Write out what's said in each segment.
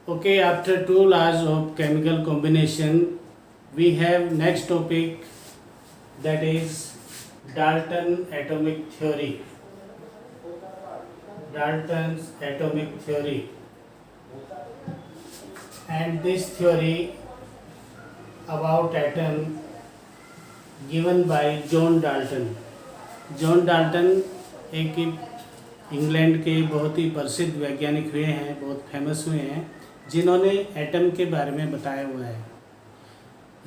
Okay, after two laws of chemical combination, we have next topic, that is Dalton atomic theory. Dalton's atomic theory, and this theory about atom given by John Dalton. John Dalton एक England के बहुत ही प्रसिद्ध वैज्ञानिक हुए हैं, बहुत famous हुए हैं, जिन्होंने एटम के बारे में बताया हुआ है.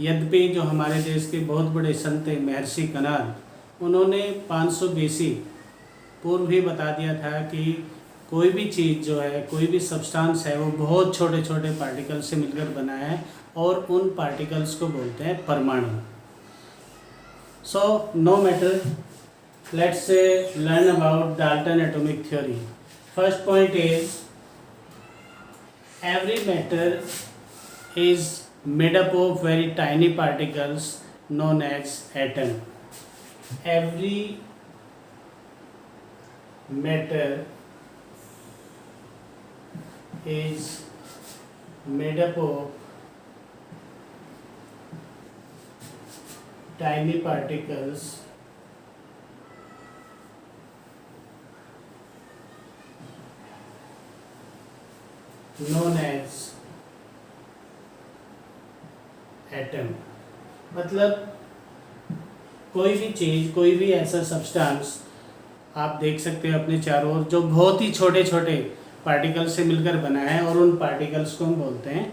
यद्यपि जो हमारे देश के बहुत बड़े संत हैं महर्षि कणाद, उन्होंने 500 BC पूर्व ही बता दिया था कि कोई भी चीज़ जो है, कोई भी सब्सटेंस है, वो बहुत छोटे छोटे पार्टिकल से मिलकर बना है और उन पार्टिकल्स को बोलते हैं परमाणु. So no matter, let's learn about Dalton atomic theory. First point is, every matter is made up of very tiny particles known as atom. Every matter is made up of tiny particles known as atom. मतलब कोई भी चीज़, कोई भी ऐसा substance आप देख सकते हैं अपने चारों ओर, जो बहुत ही छोटे छोटे पार्टिकल से मिलकर बना है, और उन पार्टिकल्स को हम बोलते हैं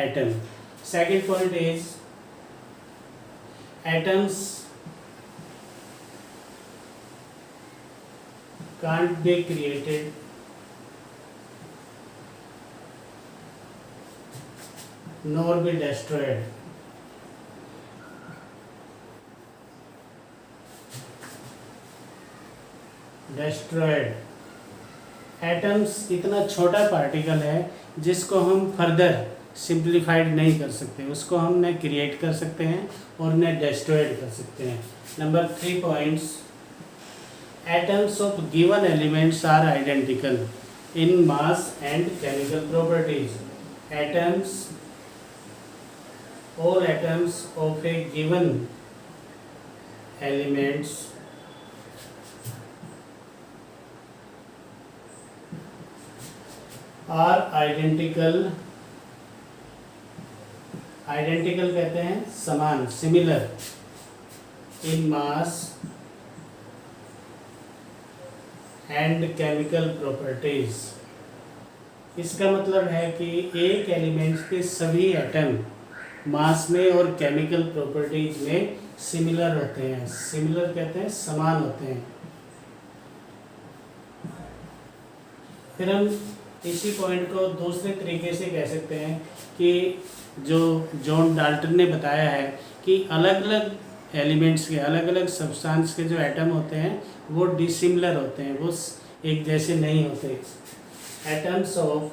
atom. Second point is, atoms can't be created nor be destroyed. Atoms इतना छोटा पार्टिकल है जिसको हम फर्दर सिंप्लीफाइड नहीं कर सकते, उसको हम न क्रिएट कर सकते हैं और न डिस्ट्रॉयड कर सकते हैं. Number 3 points, atoms of given elements are identical in mass and chemical properties. Atoms, all atoms of a given elements are identical. Identical कहते हैं समान, similar, in mass and chemical properties. इसका मतलब है कि एक एलिमेंट्स के सभी एटम मास में और केमिकल प्रॉपर्टीज में सिमिलर होते हैं. सिमिलर कहते हैं समान होते हैं. फिर हम इसी पॉइंट को दूसरे तरीके से कह सकते हैं कि जो जॉन डाल्टन ने बताया है कि अलग अलग एलिमेंट्स के, अलग अलग सब्सटेंस के जो एटम होते हैं वो डिसिमिलर होते हैं, वो एक जैसे नहीं होते. Atoms of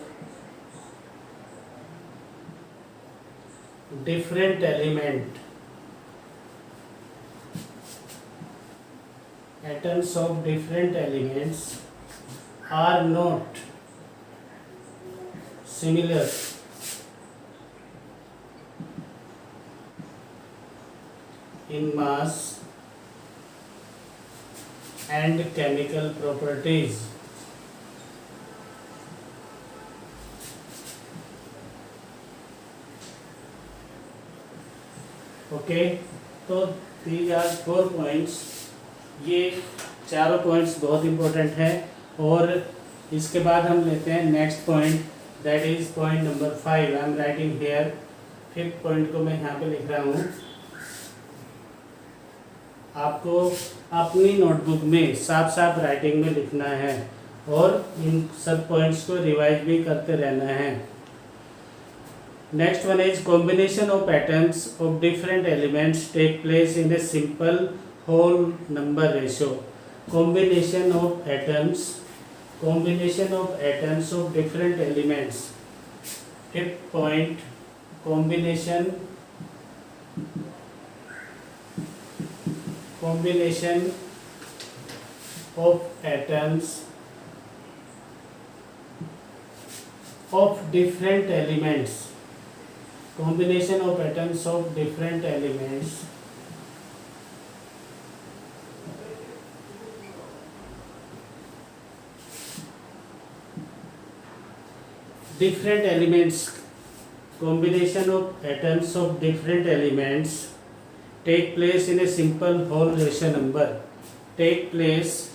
different element, atoms of different elements are not similar in mass and chemical properties. Okay, तो दीज आर 4 पॉइंट्स. ये चारों पॉइंट्स बहुत इम्पोर्टेंट हैं. और इसके बाद हम लेते हैं next point, that is point number 5. I am writing here. 5th point को मैं यहाँ पे लिख रहा हूँ. आपको अपनी नोटबुक में साफ साफ राइटिंग में लिखना है और इन सब पॉइंट्स को रिवाइज भी करते रहना है. Next one is, combination of atoms of different elements take place in a simple whole number ratio. Combination of atoms of different elements. 5th point, combination of atoms of different elements, combination of atoms of different elements combination of atoms of different elements take place in a simple whole ratio number, take place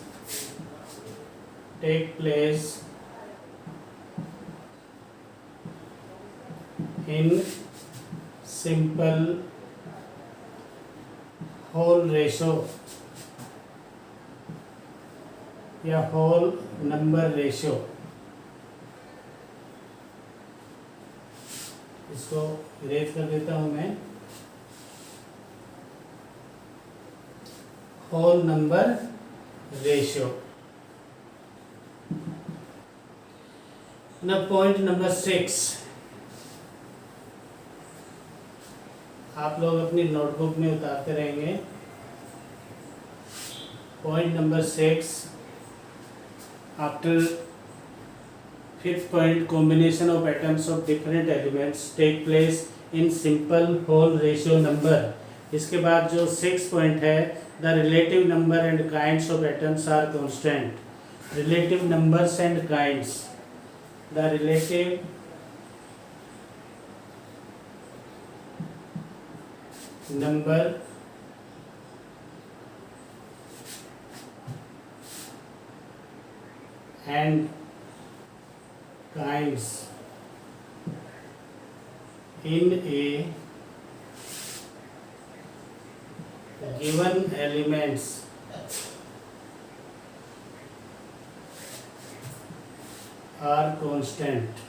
in simple whole ratio या whole number ratio। इसको erase कर देता हूं मैं। Whole number ratio. ना point number 6, आप लोग अपनी नोटबुक में उतारते रहेंगे। Point number 6, after fifth point, combination of atoms of different elements take place in simple whole ratio number. इसके बाद जो 6 पॉइंट है, the relative number and kinds of atoms are constant. Relative numbers and kinds, the relative number and kinds in a given elements are constant।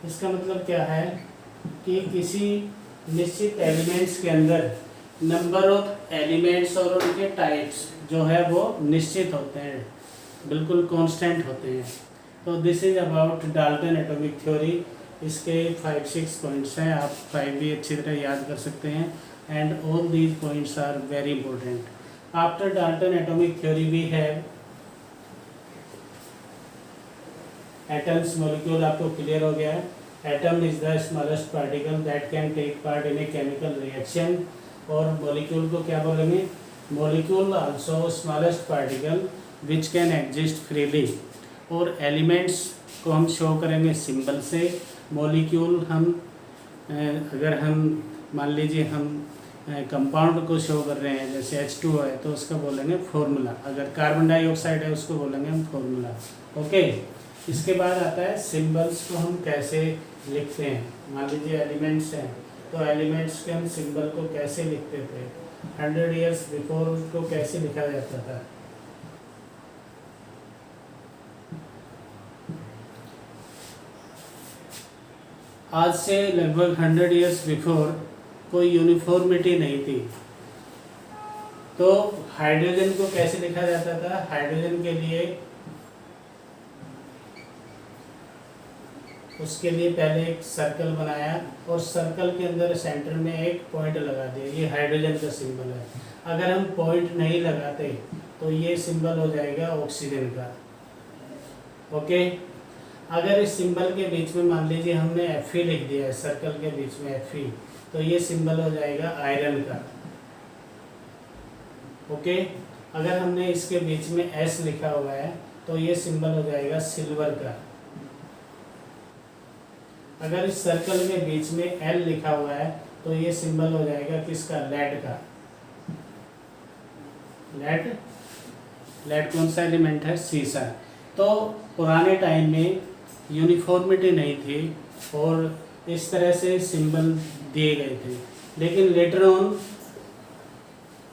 इसका मतलब क्या है कि किसी निश्चित एलिमेंट्स के अंदर नंबर ऑफ एलिमेंट्स और उनके टाइप्स जो है वो निश्चित होते हैं, बिल्कुल कांस्टेंट होते हैं। तो this is about Dalton atomic theory. इसके 5-6 पॉइंट्स हैं, आप 5 भी अच्छी तरह याद कर सकते हैं। And all these points are very important. After Dalton atomic theory we have atoms, molecule आपको क्लियर हो गया है। Atom is the smallest particle that can take part in a chemical reaction. और मॉलिक्यूल को क्या बोलेंगे? Molecule also smallest particle which can exist freely. और elements को हम शो करेंगे सिंबल से। मॉलिक्यूल हम अगर हम मान लीजिए हम कंपाउंड को शो कर रहे हैं, जैसे H2O है तो उसका बोलेंगे फॉर्मूला। अगर कार्बन डाइऑक्साइड है उसको बोलेंगे हम फॉर्मूला। ओके, इसके बाद आता है सिंबल्स को हम कैसे लिखते हैं। मान लीजिए एलिमेंट्स हैं तो एलिमेंट्स के हम सिंबल को कैसे लिखते थे। 100 ईयर्स बिफोर उसको कैसे लिखा जाता था। आज से लगभग 100 ईयर्स बिफोर कोई यूनिफॉर्मिटी नहीं थी। तो हाइड्रोजन को कैसे लिखा जाता था? हाइड्रोजन के लिए उसके लिए पहले एक सर्कल बनाया और सर्कल के अंदर सेंटर में एक पॉइंट लगा दिया। ये हाइड्रोजन का सिंबल है। अगर हम पॉइंट नहीं लगाते तो ये सिंबल हो जाएगा ऑक्सीजन का। ओके, अगर इस सिंबल के बीच में मान लीजिए हमने Fe लिख दिया है, सर्कल के बीच में Fe, तो ये सिंबल हो जाएगा आयरन का। ओके, अगर हमने इसके बीच में S लिखा हुआ है तो ये सिंबल हो जाएगा सिल्वर का। अगर इस सर्कल के बीच में L लिखा हुआ है तो ये सिंबल हो जाएगा किसका? लेड का। लेड कौन सा एलिमेंट है? सीसा। तो पुराने टाइम में यूनिफॉर्मिटी नहीं थी और इस तरह से सिंबल दिए गए थे। लेकिन लेटर ऑन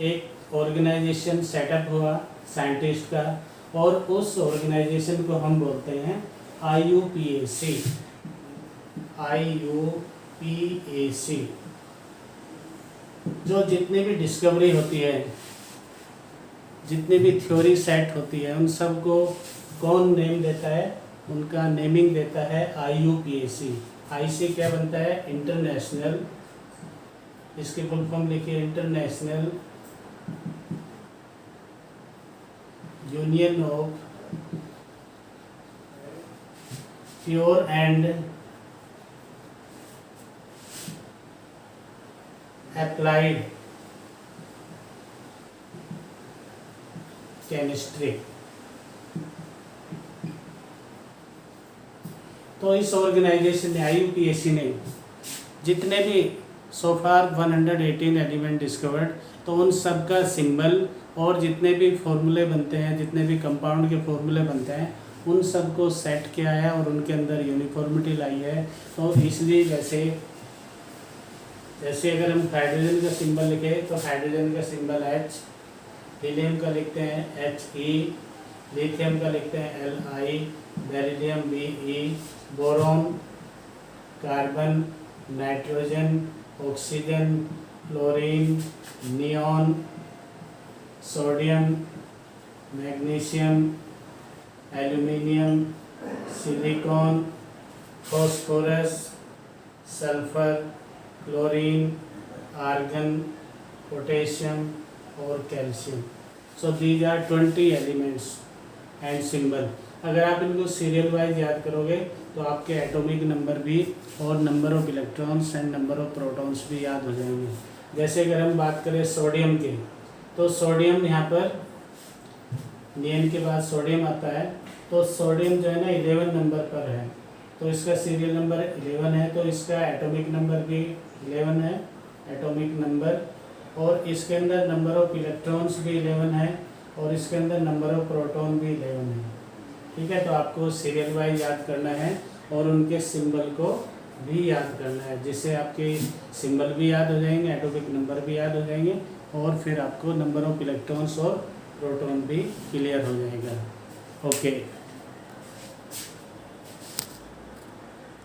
एक ऑर्गेनाइजेशन सेटअप हुआ साइंटिस्ट का, और उस ऑर्गेनाइजेशन को हम बोलते हैं IUPAC। जो जितनी भी डिस्कवरी होती है, जितनी भी थ्योरी सेट होती है, उन सब को कौन नेम देता है? उनका नेमिंग देता है IUPAC। IC क्या बनता है? इंटरनेशनल, इसकी फुल फॉर्म लिखिए, international union of pure and applied chemistry. तो इस ऑर्गेनाइजेशन ने, IUPAC ने जितने भी सोफार 118 एलिमेंट डिस्कवर्ड, तो उन सब का सिंबल और जितने भी फॉर्मूले बनते हैं, जितने भी कंपाउंड के फॉर्मूले बनते हैं, उन सब को सेट किया है और उनके अंदर यूनिफॉर्मिटी लाई है। तो इसलिए जैसे अगर हम हाइड्रोजन का सिंबल लिखें तो हाइड्रोजन का सिंबल H, हीलियम का लिखते हैं He, लिथियम का लिखते हैं Li, beryllium Be, boron, carbon, nitrogen, oxygen, chlorine, neon, sodium, magnesium, aluminium, silicon, phosphorus, sulphur, chlorine, argon, potassium और calcium. So these are 20 elements and symbol. अगर आप इनको सीरियल वाइज याद करोगे तो आपके एटॉमिक नंबर भी और number of electrons and number of protons भी याद हो जाएंगे। जैसे अगर हम बात करें सोडियम की, तो सोडियम यहाँ पर नियन के बाद सोडियम आता है, तो सोडियम जो है ना 11 नंबर पर है, तो इसका सीरियल नंबर 11 है, तो इसका एटॉमिक नंबर भी 11 है, एटॉमिक नंबर, और इसके अंदर नंबर ऑफ इलेक्ट्रॉन्स भी 11 है और इसके अंदर नंबर ऑफ प्रोटॉन भी 11 है। ठीक है, तो आपको सीरियल वाइज याद करना है और उनके सिंबल को भी याद करना है, जिससे आपके सिंबल भी याद हो जाएंगे, एटॉमिक नंबर भी याद हो जाएंगे और फिर आपको नंबर ऑफ इलेक्ट्रॉन्स और प्रोटॉन भी क्लियर हो जाएगा। ओके।